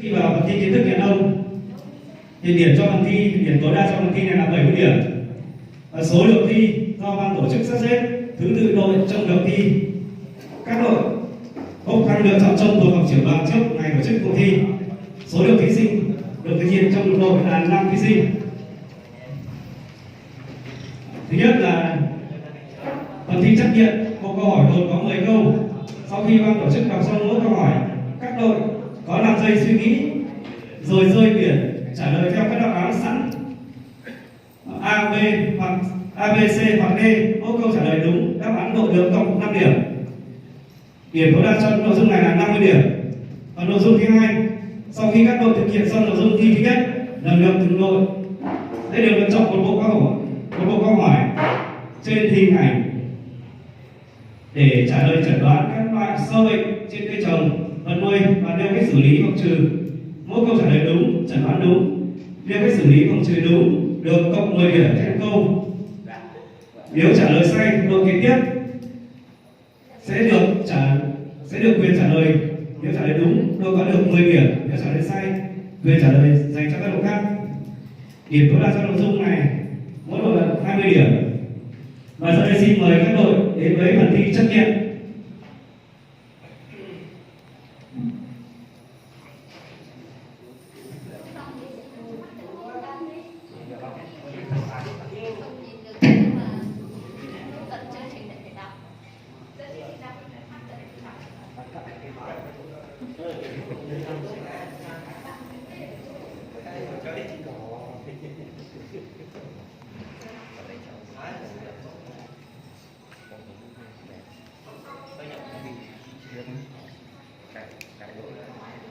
Khi vào phần thi kiến thức Viễn Đông thì điểm cho phần thi, điểm tối đa cho phần thi này là 70 điểm. Và số lượng thi do ban tổ chức sắp xếp thứ tự đội trong lượng thi. Các đội bốc thăm được chọn trong thuộc học trưởng đoàn trước ngày tổ chức cuộc thi. Số lượng thí sinh được thực hiện trong một đội là 5 thí sinh. Thứ nhất là phần thi trắc nghiệm, một câu hỏi gồm có 10 câu. Sau khi ban tổ chức đọc xong mỗi câu hỏi, các đội có 5 giây suy nghĩ rồi rơi biển trả lời theo các đáp án sẵn A, B hoặc A, B, C hoặc D. Mỗi câu trả lời đúng đáp án đội được cộng 5 điểm. Điểm tối đa cho nội dung này là 50 điểm. Và nội dung thứ hai, sau khi các đội thực hiện xong nội dung thi thứ nhất, lần lượt từng đội sẽ được lựa chọn một bộ câu hỏi trên hình ảnh để trả lời chẩn đoán các loại sâu bệnh trên cây trồng, vật nuôi và nêu cách xử lý hoặc trừ. Mỗi câu trả lời đúng, chẩn đoán đúng, nêu cách xử lý hoặc trừ đúng được cộng 10 điểm trên câu. Nếu trả lời sai, đội kế tiếp sẽ được quyền trả lời. Nếu trả lời đúng, đội có được 10 điểm. Nếu trả lời sai, quyền trả lời dành cho các đội khác. Điểm tối đa cho nội dung này mỗi đội là 20 điểm. Và giờ đây xin mời các đội đến với phần thi trắc nghiệm.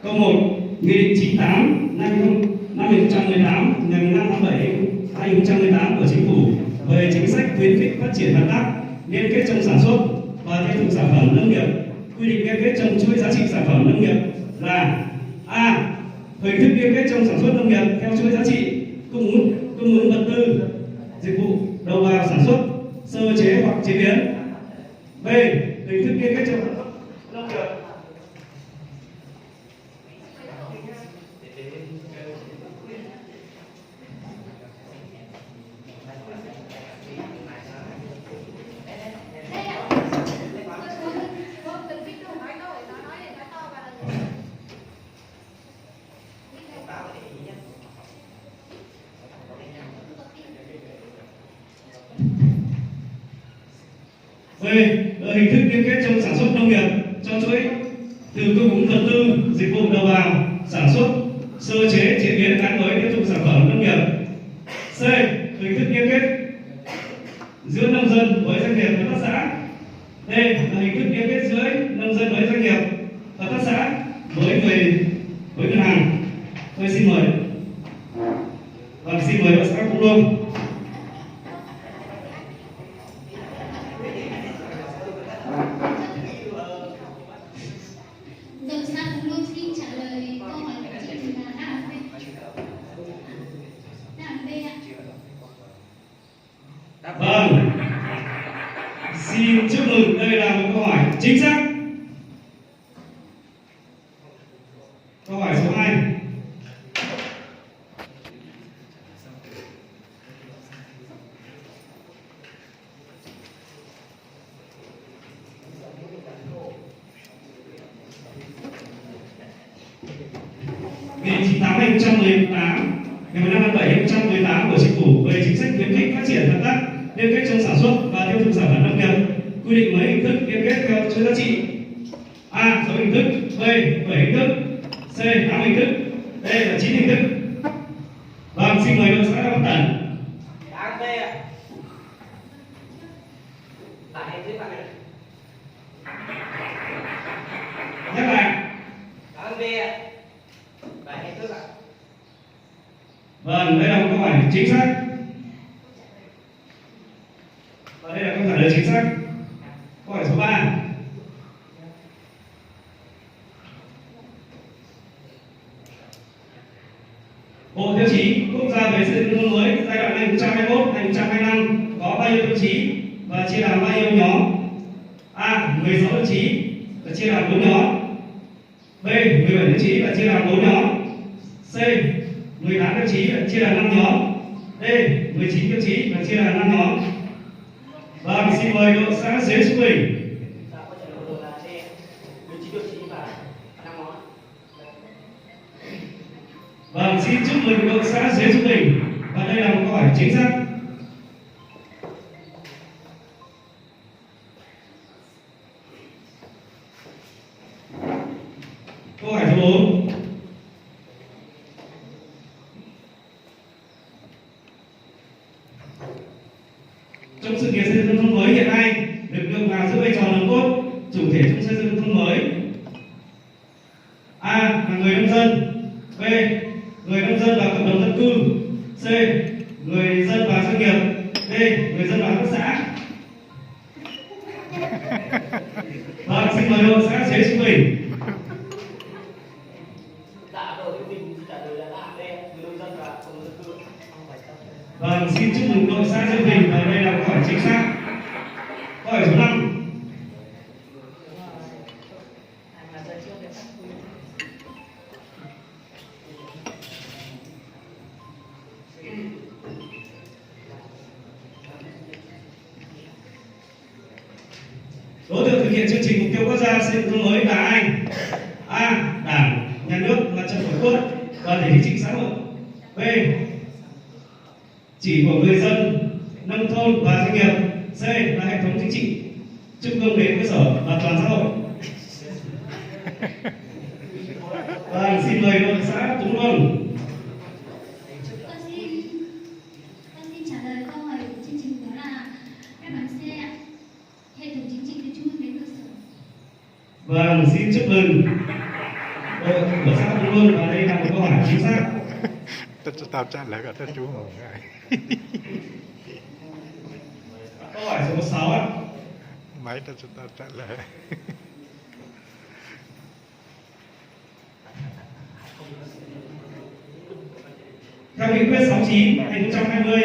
Câu 1. Nghị định 98 năm 2018 ngày 5 tháng 7 2018 của Chính phủ về chính sách khuyến khích phát triển hợp tác liên kết trong sản xuất và tiêu thụ sản phẩm nông nghiệp quy định liên kết trong chuỗi giá trị sản phẩm nông nghiệp là A. Hình thức liên kết trong sản xuất nông nghiệp theo chuỗi giá trị cung ứng vật tư, dịch vụ đầu vào sản xuất, sơ chế hoặc chế biến. B. Hình thức liên kết trong sản xuất nông nghiệp B. Hình thức liên kết trong sản xuất nông nghiệp cho chuỗi từ cung ứng vật tư, dịch vụ đầu vào, sản xuất, sơ chế, chế biến gắn với tiêu thụ sản phẩm nông nghiệp. C. Hình thức liên kết giữa nông dân với doanh nghiệp hợp tác xã. D. Hình thức liên kết giữa nông dân với doanh nghiệp hợp tác xã với ngân hàng. Tôi xin mời bác xã Phú Luông. Vâng, xin chúc mừng, đây là một câu hỏi chính xác. Câu hỏi số 2. Nghị định 98 2018 ngày 15 tháng 7 2018 của Chính phủ về chính sách khuyến khích phát triển hợp tác liên kết trong sản xuất và tiêu thụ sản phẩm nông nghiệp quy định mấy hình thức liên kết theo chuỗi giá trị. A. 6 hình thức, B. 7 hình thức, C. 8 hình thức, D là 9 hình thức. Vâng, xin mời đội xã Bắc Tần. Đáp B ạ. 7 hình thức ạ. Nhắc lại. Đáp B ạ. 7 hình thức ạ. Vâng, đây là một câu hỏi chính xác. Và đây là câu trả lời chính xác. Câu hỏi số 3. Bộ tiêu chí quốc gia về xây dựng nông thôn mới giai đoạn 2021-2025 có bao nhiêu tiêu chí và chia làm bao nhiêu nhóm? A. 16 tiêu chí và chia làm 4 nhóm. B. 17 tiêu chí và chia làm 4 nhóm. C. 18 tiêu chí chia làm 5 nhóm. D. 19 tiêu chí và chia làm 5 nhóm. Vâng, xin mời đội xã dưới trung bình. Dạ, câu trả lời là D. 19 tiêu chí và 5 món. Vâng, xin chúc mừng đội xã dưới trung bình. Và đây là một câu hỏi chính xác. Câu hỏi số 4. Trong sự nghiệp xây dựng nông thôn mới hiện nay, lực lượng nào giữ vai trò nòng cốt, chủ thể trong xây dựng nông thôn mới? A là người nông dân. B. Người nông dân và cộng đồng dân cư. C. Người dân và doanh nghiệp. D. Người dân và hợp tác xã. Vâng, xin mời đội xã dưới trung bình. Dạ, đội trung bình trả lời là A, D. Người nông dân và cộng đồng dân cư. Vâng, xin chúc mừng đội xã Diệu Bình và đây là câu hỏi chính xác. Câu hỏi số 5. Đối tượng thực hiện chương trình mục tiêu quốc gia xây dựng nông thôn mới là ai? A. Đảng, Nhà nước, Mặt trận Tổ quốc, đoàn thể chính trị xã hội. B. Chỉ của người dân, nông thôn và doanh nghiệp. C là hệ thống chính trị trung ương đến cơ sở và toàn xã hội. Vâng, xin mời đội xã Tú Luân. Con xin trả lời câu hỏi của chương trình đó là đáp án C ạ. Hệ thống chính trị từ trung ương đến cơ sở. Vâng, xin chúc mừng đội của xã Tú Luân và đây là một câu hỏi chính xác. Tao trả lời cả chú mừng. Câu hỏi số 6 ạ. Mấy tao trả lời. Theo nghị quyết 69 2020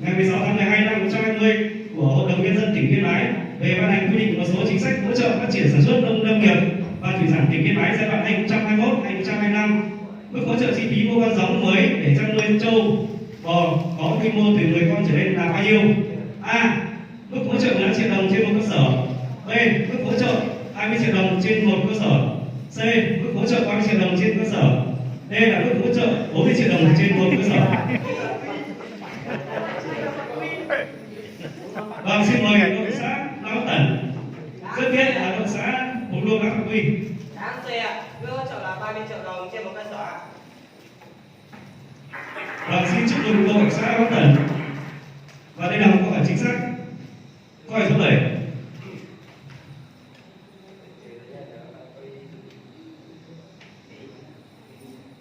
ngày 16 tháng 12 năm 2020 của Hội đồng Nhân dân tỉnh Yên Bái về ban hành quy định một số chính sách hỗ trợ phát triển sản xuất nông nghiệp và thủy sản tỉnh Yên Bái giai đoạn 2021-2025, mức hỗ trợ chi phí mua con giống mới để chăn nuôi trâu bò có quy mô từ 10 con trở lên là bao nhiêu? A. Mức hỗ trợ 15 triệu đồng trên một cơ sở. B. Mức hỗ trợ 20 triệu đồng trên một cơ sở. C. Mức hỗ trợ 30 triệu đồng trên cơ sở. D là mức hỗ trợ 40 triệu đồng trên một cơ sở. Vâng, xin mời đội xã Lão Tẩn. Rất biết là đội xã Hùng Luông Lão Quy. Đáp án C ạ. Mức hỗ trợ là 30 triệu đồng trên một cơ sở ạ. Vâng, xin chúc mừng đội xã Lão Tẩn. Và đây là một câu hỏi chính xác. Câu hỏi số 7.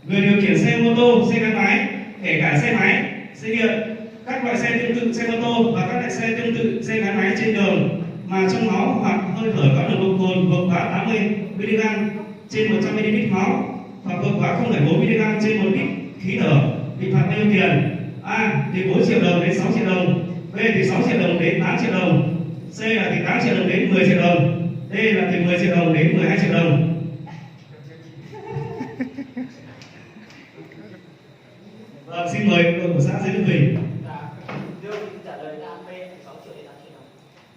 Người điều khiển xe mô tô, xe gắn máy, kể cả xe máy, xe điện, các loại xe tương tự xe mô tô và các loại xe tương tự xe gắn máy trên đường mà trong máu hoặc hơi thở có nồng độ cồn vượt quá 80 mg trên 100 ml máu hoặc vượt quá 0,4 mg trên 1 lít khí thở bị phạt bao nhiêu tiền? A. Từ 4 triệu đồng đến 6 triệu đồng. B. Từ 6 triệu đồng đến 8 triệu đồng. C là từ 8 triệu đồng đến 10 triệu đồng. D là từ 10 triệu đồng đến 12 triệu đồng. Vâng, xin mời đội của xã Dưới Đức Bình. Dạ, đưa mình trả lời là B, 6 triệu đến 8 triệu đồng.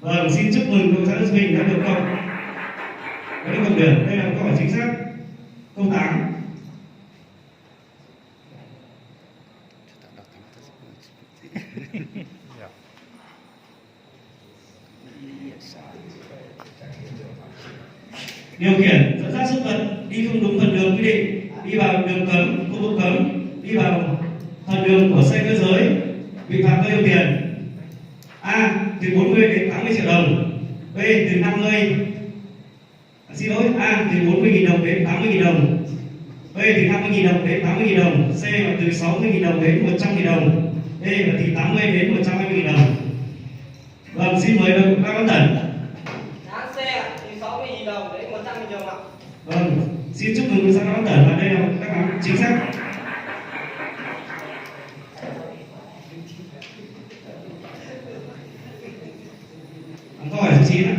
Vâng, xin chúc mừng đội xã Đức Bình đã được cộng. Đã được cộng điểm. Đây là câu hỏi chính xác. Câu 8. Điều khiển dẫn dắt súc vật đi không đúng phần đường quy định, đi vào đường cấm, khu vực cấm, đi vào phần đường của xe cơ giới bị phạt bao nhiêu tiền? A. Từ 40 đến 80 triệu đồng. B. Từ 50 xin lỗi, A. Từ 40.000 đồng đến 80.000 đồng. B. Từ 50.000 đồng đến 80.000 đồng. C là từ 60.000 đồng đến 100.000 đồng. D là từ 80 đến 120.000 đồng. Vâng, xin mời đội các bác Tẩn. Đáp án C ạ. Từ 60.000 đồng đến 100.000 đồng ạ. Vâng, xin chúc mừng xã Bác Tẩn và đây là một đáp án chính xác. Câu hỏi số 9 ạ.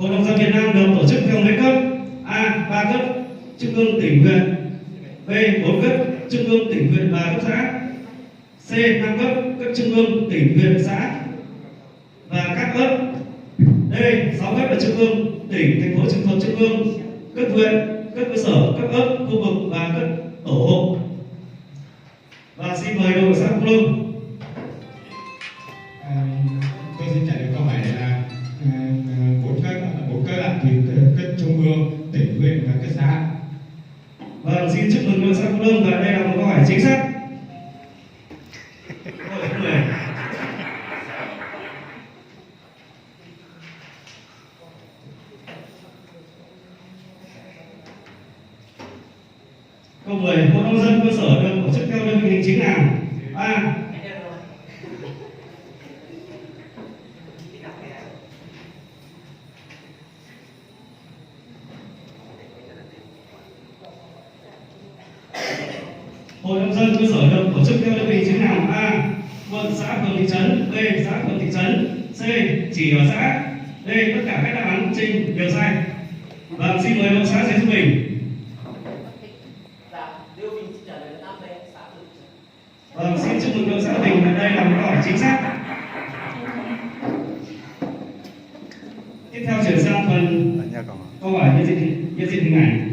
Hội nông dân Việt Nam được tổ chức theo mấy cấp? A. 3 cấp trung ương tỉnh huyện. B. 4 cấp trung ương tỉnh huyện và cấp xã. C. 5 cấp cấp trung ương tỉnh huyện xã và các cấp. D. 6 cấp ở trung ương tỉnh thành phố trực thuộc trung ương, cấp huyện, cấp cơ sở, cấp ấp, khu vực và cấp tổ. Và xin mời đội xã Phú Lương. Tôi xin trả lời câu hỏi này là bốn cấp ạ, thì cấp trung ương, tỉnh, huyện và cấp xã. Vâng, xin chúc mừng đội xã Phú Lương và đây là một câu hỏi chính xác. Câu hỏi số 10. Câu 10. Hội nông dân cơ sở được tổ chức theo đơn vị hành chính nào? A. Hội nông dân cơ sở được tổ chức theo đơn vị hành chính nào? A. Quận, xã, phường, thị trấn. B. Xã, phường, thị trấn. C. Chỉ ở xã. D. Tất cả các đáp án trên đều sai. Vâng, xin mời đội xã sẽ giúp mình. Dạ, Liêu Bình xin trả lời là đáp B, xã phường. Vâng, xin chúc mừng đội xã Bình và đây là một câu hỏi chính xác. Tiếp theo chuyển sang phần Là nha cậu. câu hỏi nhận diện hình ảnh.